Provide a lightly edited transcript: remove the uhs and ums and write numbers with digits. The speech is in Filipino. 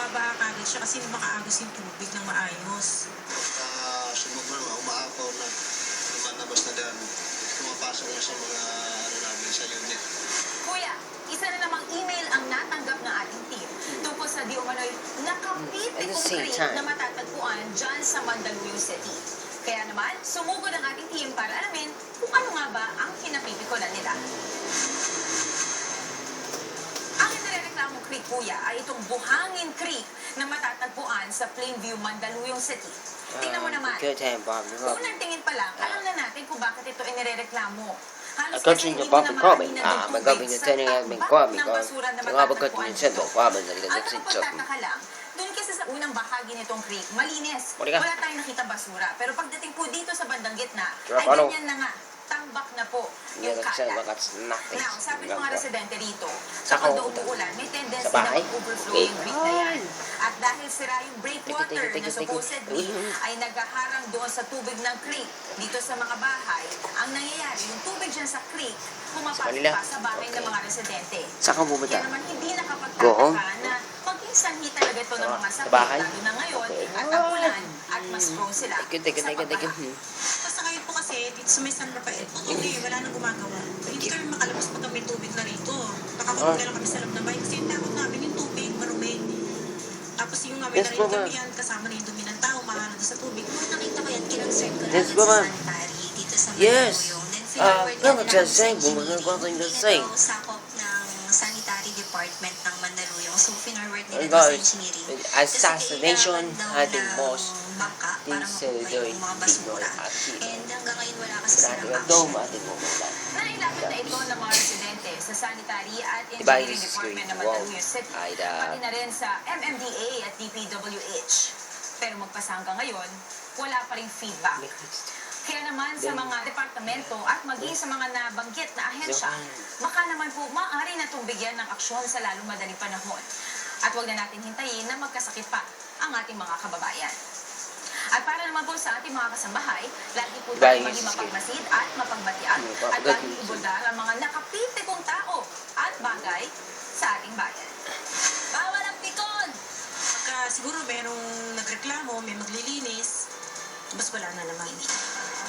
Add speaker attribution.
Speaker 1: bumabaha kagad siya kasi makaagos yung tubig ng maayos.
Speaker 2: Sunod na mga umaapaw na lumalabas na dyan. Pumapasok na sa mga namin sa unit.
Speaker 3: Kuya, isa na namang email ang natanggap ng ating team tungkol sa di umano'y nakapipikong creek na matatagpuan dyan sa Mandaluyong City. Kaya naman, sumugod ang ating team para alamin kung ano nga ba ang kinapipikunan nila. Ang inireklamong creek, kuya, ay itong Buhangin Creek na matatagpuan sa Plainview, Mandaluyong City. Tingnan mo naman. Unang tingin pa lang, alam na natin kung bakit ito inireklamo. Halos kasi hindi mo na maaamin na doon tubig sa tambak ng basura na matatagpuan dito. At nakapagtataka lang, doon kasi sa unang bahagi nitong creek, malinis. Wala tayong nakita basura. Pero pagdating po dito sa bandang gitna, ay ganyan na nga. Tambak na po yung kalat. Now, sabi ng mga residente rito, kapag daw umuulan, may tendency na mag-overflow yung creek na yan. At dahil sira yung breakwater na supposedly ay naghaharang doon sa tubig ng creek dito sa mga bahay, ang nangyayari, yung tubig dyan sa creek, pumapasok pa sa bahay ng mga residente. Kaya naman hindi nakapagtataka na maging sanhi talaga ito ng mga sakit, lalo na ngayon, at ang at mas prone sila sa pagbaha.
Speaker 1: Basta ngayon po kasi, dito sa may San Rafael, hindi, wala nang gumagawa. Hindi kami makalabas pag may tubig na rito. Nakakulong lang kami sa loob ng bahay kasi yung takot namin yung tubig, marumi. Tapos yung namin na rin kami yan, kasama na yung dumi ng tao, mahalad sa tubig.
Speaker 4: Nakita ko yan, kinonserve ko namin sa sanitary dito sa Mandaluyong. Then forward niya lang sa engineering. Sakop ng sanitary department ng Mandaluyong. So, forward nila sa engineering.
Speaker 5: Assassination had the most
Speaker 4: bangka para makuha yung mga basura. And hanggang ngayon wala kasi silang action.
Speaker 3: Nailapit na ito ng mga residente sa Sanitary at Engineering Department ng Mandaluyong City, pati na rin sa MMDA at DPWH. Pero magpasa hanggang ngayon, wala pa ring feedback. Kaya naman sa mga departamento at maging sa mga nabanggit na ahensya, baka naman po maaari na itong bigyan ng aksyon sa lalong madaling panahon. At huwag na natin hintayin na magkasakit pa ang ating mga kababayan. At para naman po sa ating mga kasambahay, lagi po tayo maging mapagmasid at mapagbatian at lagi ibundar ang mga nakapitikong tao at bagay sa ating bayan. Bawal ang pikon!
Speaker 1: Pagka siguro merong nagreklamo, may maglilinis, bas wala na naman.